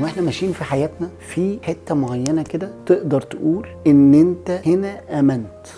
واحنا ماشيين في حياتنا في حته معينه كده تقدر تقول ان انت هنا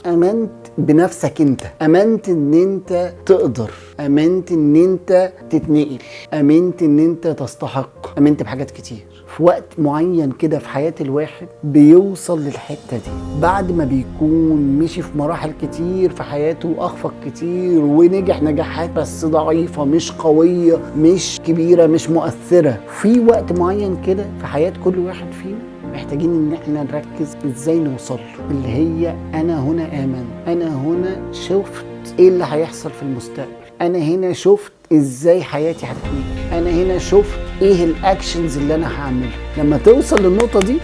امنت بنفسك، انت امنت ان انت تقدر، امنت ان انت تتنقل، امنت ان انت تستحق، امنت بحاجات كتير. في وقت معين كده في حياه الواحد بيوصل للحته دي بعد ما بيكون مشي في مراحل كتير في حياته واخفق كتير ونجح نجاحات بس ضعيفه، مش قويه، مش كبيره، مش مؤثره. في وقت معين كده في حياه كل واحد فينا محتاجين ان احنا نركز ازاي نوصل له، اللي هي انا هنا امن، انا هنا شفت ايه اللي هيحصل في المستقبل، انا هنا شفت ازاي حياتي هتتنقل، انا هنا شفت ايه الاكشنز اللي انا هعملها. لما توصل للنقطه دي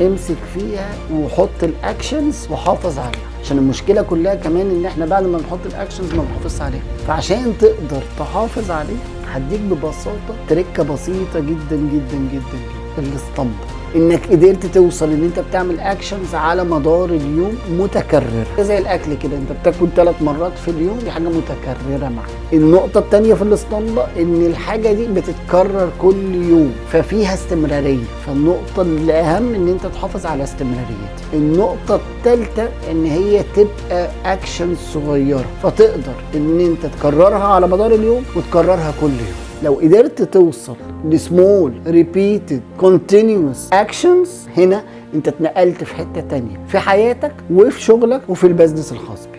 امسك فيها وحط الاكشنز وحافظ عليها، عشان المشكله كلها كمان ان احنا بعد ما نحط الاكشنز ما بنحافظش عليها. فعشان تقدر تحافظ عليها هديك ببساطه تركه بسيطه جدا جدا جدا جدا، الاسطمبه. انك قدرت توصل ان انت بتعمل اكشنز على مدار اليوم متكرره، زي الاكل كده، انت بتاكل 3 مرات في اليوم، دي حاجه متكرره معاك. النقطه الثانيه في الاسطمبه ان الحاجه دي بتتكرر كل يوم ففيها استمراريه، فالنقطه الاهم ان انت تحافظ على استمراريتها. النقطه الثالثه ان هي تبقى اكشنز صغيره فتقدر ان انت تكررها على مدار اليوم وتكررها كل يوم. لو قدرت توصل لسمول ريبيتد كونتينيوس اكشنز، هنا انت اتنقلت في حته تانية في حياتك وفي شغلك وفي البزنس الخاص بك.